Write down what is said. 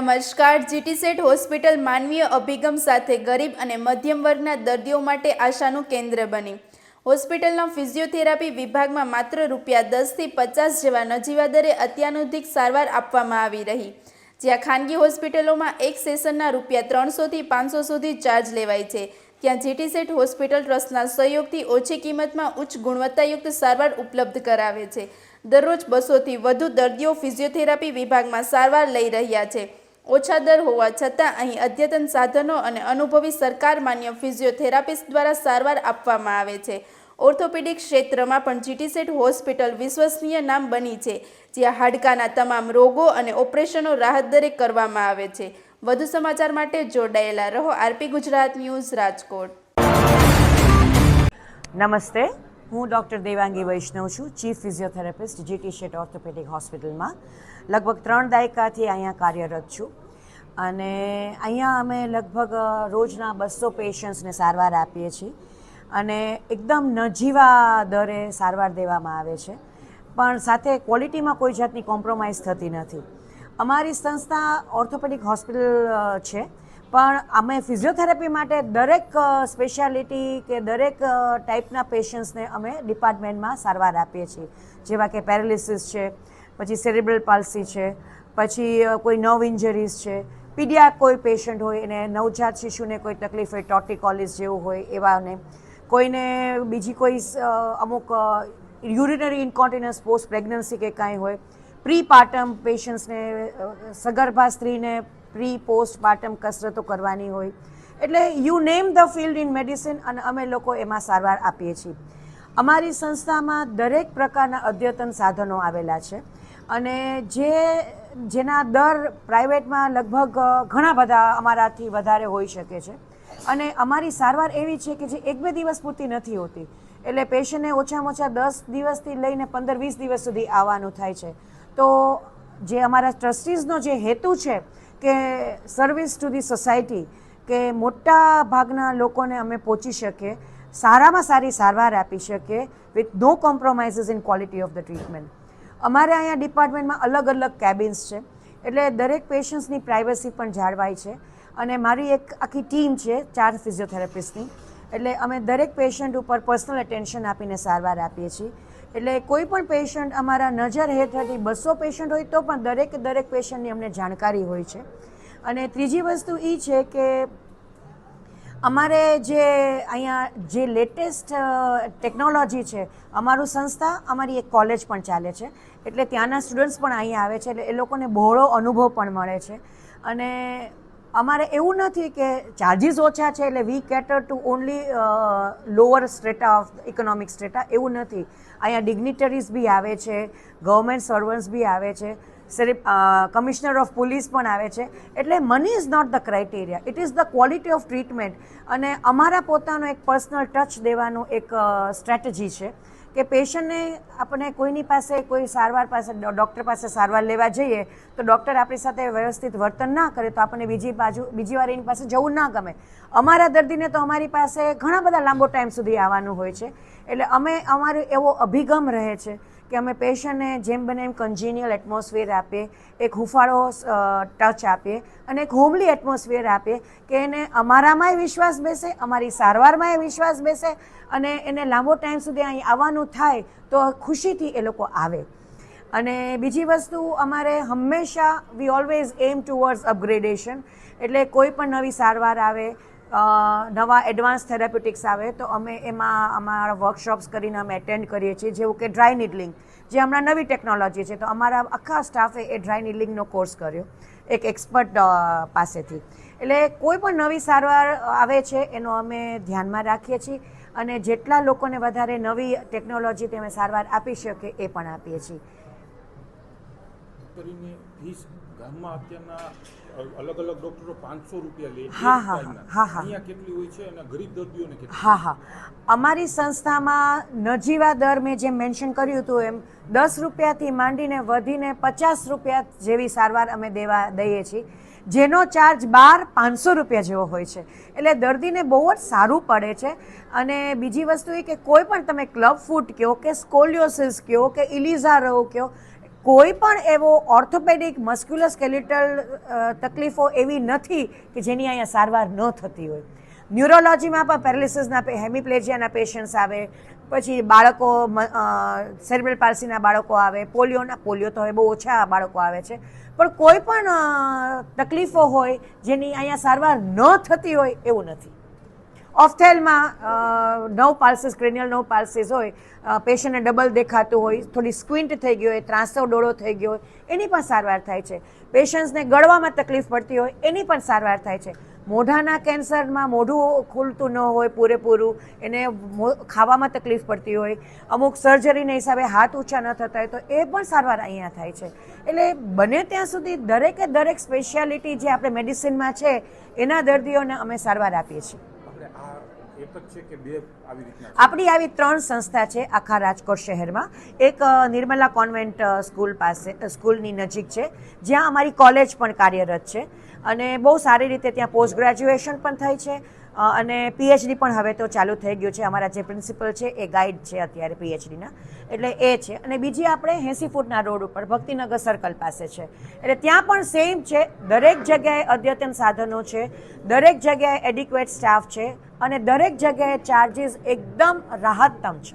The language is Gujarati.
નમસ્કાર. જીટી સેટ હોસ્પિટલ માનવીય અભિગમ સાથે ગરીબ અને મધ્યમ વર્ગના દર્દીઓ માટે આશાનું કેન્દ્ર બની. હોસ્પિટલના ફિઝિયોથેરાપી વિભાગમાં માત્ર ₹10 થી ₹50 જેવા નજીવા દરે અત્યાધુનિક સારવાર આપવામાં આવી રહી. જ્યાં ખાનગી હોસ્પિટલોમાં એક સેશનના ₹300 થી ₹500 સુધી ચાર્જ લેવાય છે, ત્યાં જીટી સેટ હોસ્પિટલ ટ્રસ્ટના સહયોગથી ઓછી કિંમતમાં ઉચ્ચ ગુણવત્તાયુક્ત સારવાર ઉપલબ્ધ કરાવે છે. દરરોજ 200 થી વધુ દર્દીઓ ફિઝિયોથેરાપી વિભાગમાં સારવાર લઈ રહ્યા છે. ઓછા દર હોવા છતાં અહીં અદ્યતન સાધનો અને અનુભવી સરકાર માન્ય ફિઝિયોથેરાપિસ્ટ દ્વારા સારવાર આપવામાં આવે છે. ઓર્થોપેડિક ક્ષેત્રમાં પણ જીટી સેટ હોસ્પિટલ વિશ્વસનીય નામ બની છે, જ્યાં હાડકાના તમામ રોગો અને ઓપરેશનો રાહત દરે કરવામાં આવે છે. વધુ સમાચાર માટે જોડાયેલા રહો આરપી ગુજરાત ન્યૂઝ, રાજકોટ. નમસ્તે, હું ડૉક્ટર દેવાંગી વૈષ્ણવ છું, chief physiotherapist GT set orthopaedic હોસ્પિટલમાં. લગભગ 3 દાયકાથી અહીંયા કાર્યરત છું અને અહીંયા અમે લગભગ રોજના 200 પેશન્ટ્સને સારવાર આપીએ છીએ અને એકદમ નજીવા દરે સારવાર દેવામાં આવે છે, પણ સાથે ક્વોલિટીમાં કોઈ જાતની કોમ્પ્રોમાઇઝ થતી નથી. અમારી સંસ્થા ઓર્થોપેડિક હોસ્પિટલ છે, પણ અમે ફિઝિયોથેરાપી માટે દરેક સ્પેશિયાલિટી કે દરેક ટાઈપના પેશન્ટ્સને અમે ડિપાર્ટમેન્ટમાં સારવાર આપીએ છીએ, જેવા કે પેરાલિસિસ છે, પછી સેરેબ્રલ પાલ્સી છે, પછી કોઈ નર્વ ઇન્જરીઝ છે, પીડિયા કોઈ પેશન્ટ હોય એને નવજાત શિશુને કોઈ તકલીફ હોય, ટોર્ટિકોલિસ જેવું હોય એવાને, કોઈને બીજી કોઈ અમુક યુરિનરી ઇન્કોન્ટિનન્સ પોસ્ટ પ્રેગ્નન્સી કે કાંઈ હોય, પ્રી પાર્ટમ પેશન્ટ્સને સગર્ભા સ્ત્રીને પ્રી પોસ્ટ પાર્ટમ કસરતો કરવાની હોય, એટલે you name the field in medicine અને અમે લોકો એમાં સારવાર આપીએ છીએ. અમારી સંસ્થામાં દરેક પ્રકારના અદ્યતન સાધનો આવેલા છે અને જેના દર પ્રાઇવેટમાં લગભગ ઘણા બધા અમારાથી વધારે હોઈ શકે છે અને અમારી સારવાર એવી છે કે જે 1-2 દિવસ પૂરતી નથી હોતી, એટલે પેશન્ટને ઓછામાં ઓછા 10 દિવસથી લઈને 15-20 દિવસ સુધી આવવાનું થાય છે. તો જે અમારા ટ્રસ્ટીઝનો જે હેતુ છે કે સર્વિસ ટુ ધી સોસાયટી, કે મોટા ભાગના લોકોને અમે પહોંચી શકીએ, સારામાં સારી સારવાર આપી શકીએ with no compromises in quality of the treatment. અમારે અહીંયા ડિપાર્ટમેન્ટમાં અલગ અલગ કેબિન્સ છે, એટલે દરેક પેશન્ટ્સની પ્રાઇવસી પણ જાળવાય છે અને મારી એક આખી ટીમ છે 4 ફિઝિયોથેરાપિસ્ટની, એટલે અમે દરેક પેશન્ટ ઉપર પર્સનલ એટેન્શન આપીને સારવાર આપીએ છીએ. એટલે કોઈ પણ પેશન્ટ અમારા નજર હેઠળથી 200 પેશન્ટ હોય તો પણ દરેક પેશન્ટની અમને જાણકારી હોય છે. અને ત્રીજી વસ્તુ એ છે કે અમારે જે અહીંયા જે લેટેસ્ટ ટેકનોલોજી છે, અમારું સંસ્થા, અમારી એક કોલેજ પણ ચાલે છે, એટલે ત્યાંના સ્ટુડન્ટ્સ પણ અહીંયા આવે છે, એટલે એ લોકોને બહોળો અનુભવ પણ મળે છે. અને અમારે એવું નથી કે ચાર્જીસ ઓછા છે એટલે we cater to only lower strata of economic strata, એવું નથી. અહીંયા ડિગ્નિટરીઝ બી આવે છે, ગવર્મેન્ટ સર્વન્ટ્સ બી આવે છે, કમિશનર ઓફ પોલીસ પણ આવે છે. એટલે money is not the criteria, it is the quality of treatment. અને અમારા પોતાનો એક પર્સનલ ટચ દેવાનો એક સ્ટ્રેટેજી છે કે પેશન્ટને આપણે કોઈની પાસે કોઈ સારવાર પાસે ડૉક્ટર પાસે સારવાર લેવા જઈએ તો ડૉક્ટર આપણી સાથે વ્યવસ્થિત વર્તન ના કરે તો આપણને બીજી વાર એની પાસે જવું ના ગમે. અમારા દર્દીને તો અમારી પાસે ઘણા બધા લાંબો ટાઈમ સુધી આવવાનું હોય છે, એટલે અમારો એવો અભિગમ રહે છે કે અમે પેશન્ટને જેમ બને એમ કન્જીનિયલ એટમોસ્ફિયર આપીએ, એક હૂંફાળો ટચ આપીએ અને એક હોમલી એટમોસ્ફિયર આપીએ કે એને અમારામાંય વિશ્વાસ બેસે, અમારી સારવારમાંય વિશ્વાસ બેસે અને એને લાંબો ટાઈમ સુધી અહીં આવવાનું થાય તો ખુશીથી એ લોકો આવે. અને બીજી વસ્તુ, અમારે હંમેશા we always aim towards upgradation, એટલે કોઈ પણ નવી સારવાર આવે, નવા એડવાન્સ થેરાપ્યુટિક્સ આવે તો અમે એમાં અમારા વર્કશોપ્સ કરીને અમે એટેન્ડ કરીએ છીએ, જેવું કે ડ્રાય નીડલિંગ, જે હમણાં નવી ટેકનોલોજી છે, તો અમારા આખા સ્ટાફે એ ડ્રાય નીડલિંગનો કોર્સ કર્યો એક એક્સપર્ટ પાસેથી. એટલે કોઈ પણ નવી સારવાર આવે છે એનો અમે ધ્યાનમાં રાખીએ છીએ અને જેટલા લોકોને વધારે નવી ટેકનોલોજીથી અમે સારવાર આપી શકીએ એ પણ આપીએ છીએ. ગામમાં અત્યારના અલગ અલગ ડોક્ટરો ₹500 લે છે. અહીંયા કેટલી હોય છે અને ગરીબ દર્દીઓને કેટલી? હા, અમારી સંસ્થામાં નજીવા દર મેં જેમ મેન્શન કર્યું હતું એમ ₹10થી માંડીને વધીને ₹50 જેવી સારવાર અમે દઈએ છીએ, જેનો ચાર્જ બહાર ₹500 જેવો હોય છે. એટલે દર્દીને બહુ જ સારું પડે છે. અને બીજી વસ્તુ એ કે કોઈ પણ તમે ક્લબ ફૂટ કહો કે સ્કોલિયોસિસ કહો કે ઇલિઝા રોગ કહો, કોઈ પણ એવો ઓર્થોપેડિક મસ્ક્યુલોસ્કેલેટલ તકલીફો એવી નથી કે જેની અહીંયા સારવાર ન થતી હોય. ન્યુરોલોજીમાં પણ પેરાલિસિસના હેમિપ્લેજિયાના પેશન્ટ્સ આવે, પછી બાળકો સેરેબ્રલ પાલ્સીના બાળકો આવે, પોલિયો તો હવે બહુ ઓછા બાળકો આવે છે, પણ કોઈ પણ તકલીફો હોય જેની અહીંયા સારવાર ન થતી હોય એવું નથી. ઓફથેલમાં નવ પાલ્સીસ, ક્રેનિયલ નવ પાલ્સીસ હોય, પેશન્ટને ડબલ દેખાતું હોય, થોડી સ્ક્વિન્ટ થઈ ગયો હોય, ત્રાંસો ડોળો થઈ ગયો હોય, એની પણ સારવાર થાય છે. પેશન્ટ્સને ગળવામાં તકલીફ પડતી હોય એની પણ સારવાર થાય છે. મોઢાના કેન્સરમાં મોઢું ખુલતું ન હોય પૂરેપૂરું, એને ખાવામાં તકલીફ પડતી હોય, અમુક સર્જરીના હિસાબે હાથ ઊંચા ન થતા હોય, તો એ પણ સારવાર અહીંયા થાય છે. એટલે બને ત્યાં સુધી દરેકે દરેક સ્પેશિયાલિટી જે આપણે મેડિસિનમાં છે એના દર્દીઓને અમે સારવાર આપીએ છીએ. આપણી આવી 3 સંસ્થા છે આખા રાજકોટ શહેરમાં. એક નિર્મલા કોન્વેન્ટ સ્કૂલ પાસે, સ્કૂલની નજીક છે, જ્યાં અમારી કોલેજ પણ કાર્યરત છે અને બહુ સારી રીતે ત્યાં પોસ્ટ ગ્રેજ્યુએશન પણ થાય છે અને પીએચડી પણ હવે તો ચાલુ થઈ ગયું છે. અમારા જે પ્રિન્સિપલ છે એ ગાઈડ છે અત્યારે પીએચડીના, એટલે એ છે. અને બીજી આપણે 80 ફૂટના રોડ ઉપર ભક્તિનગર સર્કલ પાસે છે, એટલે ત્યાં પણ સેમ છે. દરેક જગ્યાએ અદ્યતન સાધનો છે, દરેક જગ્યાએ એડિક્વેટ સ્ટાફ છે અને દરેક જગ્યાએ ચાર્જીસ એકદમ રાહતતમ છે.